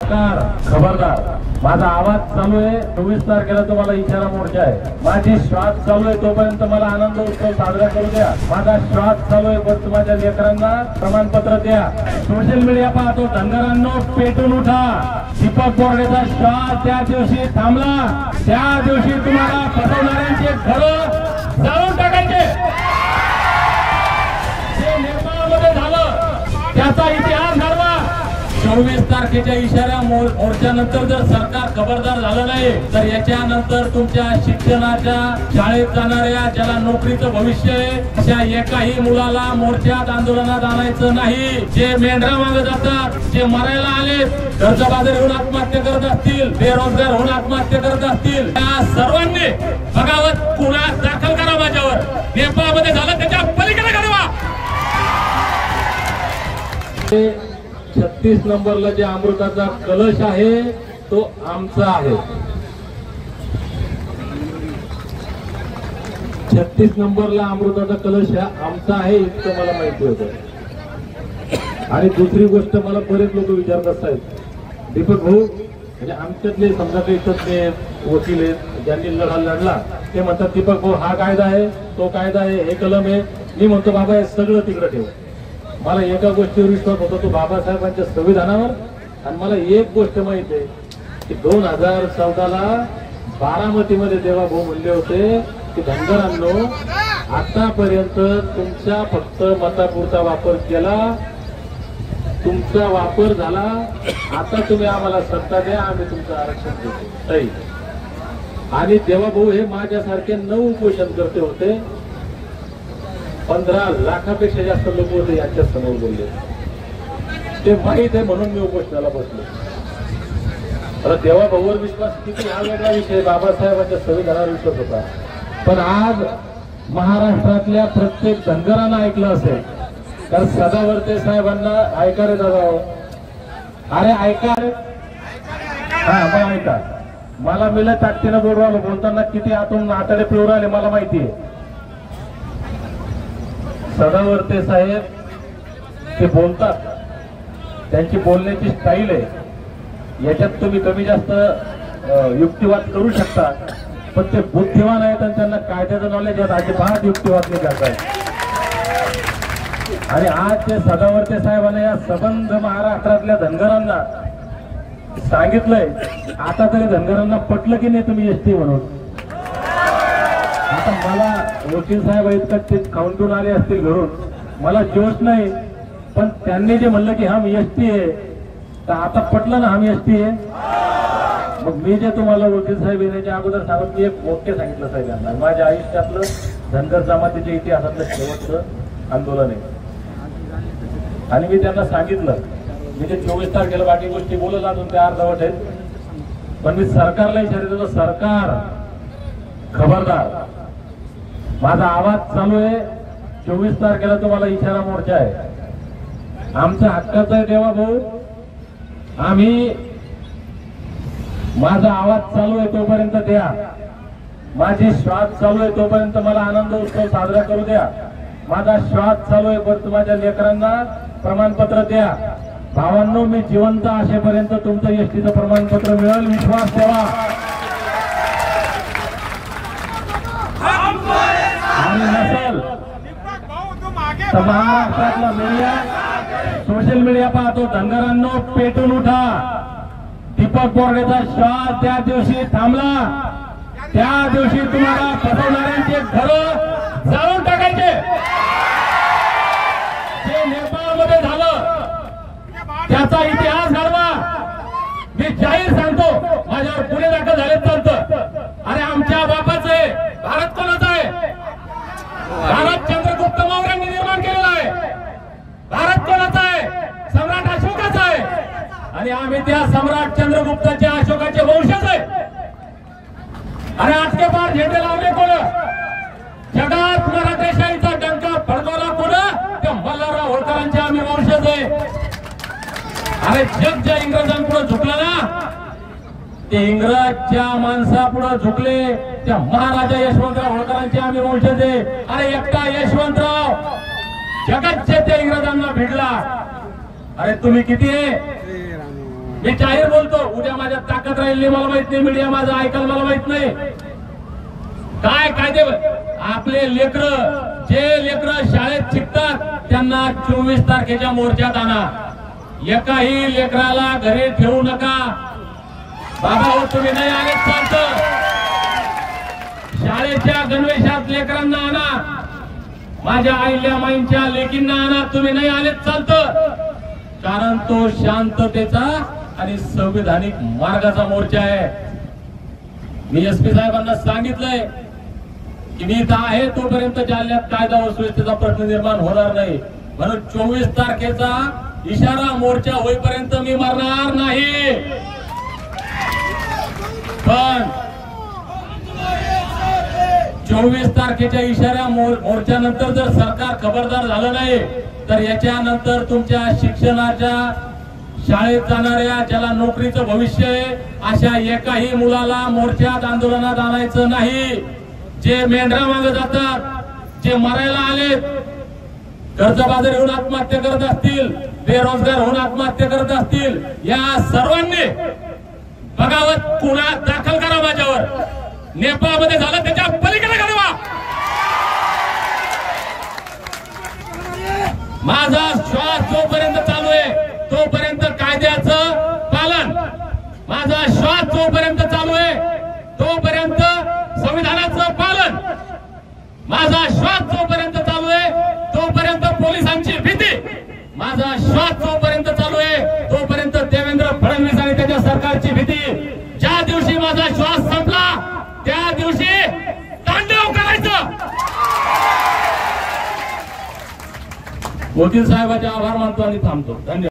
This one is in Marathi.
सरकार खबरदार, माझा आवाज चालू आहे, 24 तारखेला तुम्हाला इशारा मोर्चा आहे, माझी श्वास चालू आहे तोपर्यंत मला आनंद उत्सव साजरा करू द्या, माझा श्वास चालू आहे पण माझ्या लेकरांना प्रमाणपत्र द्या। सोशल मीडिया पाहतो, धनगरांनो पेटून उठा, दीपक बोर्डेचा श्वास त्या दिवशी थांबला, त्या दिवशी तुम्हाला फसवणाऱ्यांचे घर जाळून टाकायचे। जे नेपाळमध्ये झालं त्याचा इतिहास घडवा। 24 तारखेच्या इशाऱ्या मोर्चानंतर जर सरकार खबरदार झालं नाही तर याच्यानंतर तुमच्या शिक्षणाच्या शाळेत जाणाऱ्या ज्याला नोकरीचं भविष्य आहे अशा एकाही मुलाला मोर्चात आंदोलनात आणायचं नाही। जे मेंढरा मागे जातात, जे मरायला आले, कर्जबाजारी होऊन आत्महत्या करत असतील, बेरोजगार होऊन आत्महत्या करत असतील, त्या सर्वांनी बघावत गुन्हा दाखल करा माझ्यावर। नेपाळमध्ये झालं त्याच्या पलीकडे घडवा। 36 नंबरला जे अमृताचा कलश आहे तो आमचा आहे। 36 नंबरला अमृताचा कलश हा आमचा आहे इतकं मला माहिती होतं। आणि दुसरी गोष्ट मला बरेच लोक विचारत असतात, दीपक भाऊ म्हणजे आमच्यातले समजा काही तज्ञ वकील आहेत ज्यांनी लढा लढला ते म्हणतात दीपक भाऊ हा कायदा आहे, तो कायदा आहे, हे कलम आहे। मी म्हणतो बाबा हे सगळं तिकडे ठेव, मला एका गोष्टीवर विश्वास होता तो बाबासाहेबांच्या संविधानावर। आणि मला एक गोष्ट माहिती आहे की 2014ला बारामतीमध्ये तेव्हा भाऊ म्हणले होते की धनगरांनो आतापर्यंत तुमच्या फक्त मतापुरता वापर केला, तुमचा वापर झाला, आता तुम्ही आम्हाला सत्ता द्या, आम्ही तुमचं आरक्षण देतो। आणि तेव्हा भाऊ हे माझ्यासारखे 9 उपोषण करते होते, 15 लाखापेक्षा जास्त लोक होते यांच्या समोर बोलले, ते माहीत आहे म्हणून मी उपोषणाला बसलो। तर तेव्हा भाऊवर विश्वास किती हा वेगळा विषय, बाबासाहेबांच्या संविधानावर विश्वास होता। पण आज महाराष्ट्रातल्या प्रत्येक धनगरांना ऐकलं असेल कारण सदावर्ते साहेबांना ऐका रे दादा, अरे ऐका रे, हा मग ऐका, मला मिळलं ताकदीनं बोलू राहिलो, बोलताना किती आतून आतडे पिळू राहिले मला माहिती आहे। सदावर्ते साहेब ते बोलतात, त्यांची बोलण्याची स्टाईल आहे, याच्यात तुम्ही कमी जास्त युक्तिवाद करू शकता, पण ते बुद्धिमान आहेत आणि त्यांना कायद्याचं नॉलेज आहे, अजिबात युक्तिवाद नाही करतायत। आणि आज ते सदावर्ते साहेबांना या सबंध महाराष्ट्रातल्या धनगरांना सांगितलंय, आता तरी धनगरांना पटलं की नाही तुम्ही एसटी म्हणून। आता मला वकील साहेब इतकं ते खाऊन आले असतील घरून, मला जोश नाही, पण त्यांनी जे म्हणलं की हम एसटी आहे तर आता पटलं ना हम एसटी आहे। मग मी जे तुम्हाला वकील साहेब येण्याच्या अगोदर सांगत मी एक वाक्य सांगितलं साहेबांना, माझ्या आयुष्यातलं धनगर जमातीच्या इतिहासातलं शेवटचं आंदोलन आहे। आणि मी त्यांना सांगितलं मी ते 24 तारखेला बाकी गोष्टी बोलत अजून ते अर्धवट आहेत, पण मी सरकारला इशारा देतो, सरकार खबरदार, माझा आवाज चालू आहे, 24 तारखेला तुम्हाला इशारा मोर्चा आहे, आमचा हक्काचा आहे देवा भाऊ, आम्ही माझा आवाज चालू आहे तोपर्यंत द्या, माझी श्वास चालू आहे तोपर्यंत मला आनंद उत्सव साजरा करू द्या, माझा श्वास चालू आहे पण माझ्या लेकरांना प्रमाणपत्र द्या। भावांनो मी जिवंत असेपर्यंत तुमचं एसटीचं प्रमाणपत्र मिळेल, विश्वास ठेवा। आणि नसेल तर महाराष्ट्रातला मीडिया, सोशल मीडिया पाहतो, धनगरांनो पेटून उठा, दीपक बोर्डेचा श्वास त्या दिवशी थांबला, त्या दिवशी तुम्हाला फसवणाऱ्यांचे घर जाळून टाकायचे। जे नेपाळमध्ये झालं त्याचा इतिहास घडवा। मी जाहीर सांगतो, माझ्यावर गुन्हे दाखल झाले चालतं, अरे आमच्या बापाचं आहे, भारत कोणाचा आहे? भारत चंद्रगुप्त मौर्यांनी निर्माण केलेला आहे। भारत कोणाचा आहे? सम्राट अशोकाचा आहे। आणि आम्ही त्या सम्राट चंद्रगुप्ताच्या अशोकाचे वंशज आहे। अरे आज के पार झेंडे लावले कोण? जगात मराठेशाहीचा डंका फडकवला कोण? त्या मल्हारराव होळकरांचे आम्ही वंशज आहे। अरे जग ज्या इंग्रजांपुढे झुकलं ना, ते इंग्रजच्या माणसापुढे झुकले, त्या महाराजा यशवंतराव होळकरांचे आम्ही वंशज आहे। अरे एकटा यशवंतराव जगातच्या त्या इंग्रजांना भिडला। अरे तुम्ही किती आहे? मी जाहीर बोलतो, उद्या माझ्या ताकद राहिली मला माहित नाही, मीडिया माझं ऐकायला मला माहित नाही काय कायदे आपले लेकर जे लेकर शाळेत शिकतात त्यांना 24 तारखेच्या मोर्चात आणा. एकाही लेकराला घरी ठेवू नका. बाबा हो तुम्ही नाही आले चालतं, शाळेच्या गणवेशात लेकरांना आणा, माझ्या आईल्या माईंच्या लेकींना आणा, तुम्ही नाही आले चालतं. कारण तो शांततेचा आणि संविधानिक मार्गाचा मोर्चा आहे. मी एसपी साहेबांना सांगितलंय की मी इथं आहे तोपर्यंत जालन्यात कायदा व सुव्यवस्थेचा प्रश्न निर्माण होणार नाही, म्हणून 24 तारखेचा इशारा मोर्चा होईपर्यंत मी मरणार नाही. पण 24 तारखेच्या इशारा मोर्चानंतर जर सरकार खबरदार झालं नाही तर याच्यानंतर तुमच्या शिक्षणाच्या शाळेत जाणाऱ्या ज्याला नोकरीचं भविष्य आहे अशा एकाही मुलाला मोर्चात आंदोलनात आणायचं नाही. जे मेंढरा मागे जातात, जे मरायला आलेत, कर्जबाजारी होऊन आत्महत्या करत असतील, बेरोजगार होऊन आत्महत्या करत असतील, या सर्वांनी बगावत गुन्हा दाखल करा माझ्यावर. नेपाळमध्ये झालं त्याच्या पलीकडे घडवा. माझा श्वास जोपर्यंत चालू आहे तोपर्यंत कायद्याचं पालन, माझा श्वास जोपर्यंत चालू आहे तोपर्यंत संविधानाचं पालन, माझा श्वास जोपर्यंत चालू आहे तोपर्यंत पोलिसांची भीती, माझा श्वास जोपर्यंत चालू आहे तोपर्यंत देवेंद्र फडणवीस आणि त्याच्या सरकारची भीती. ज्या दिवशी माझा श्वास संपला त्या दिवशी तांडव करायचं. वकील साहेबांचे आभार मानतो आणि थांबतो. धन्यवाद.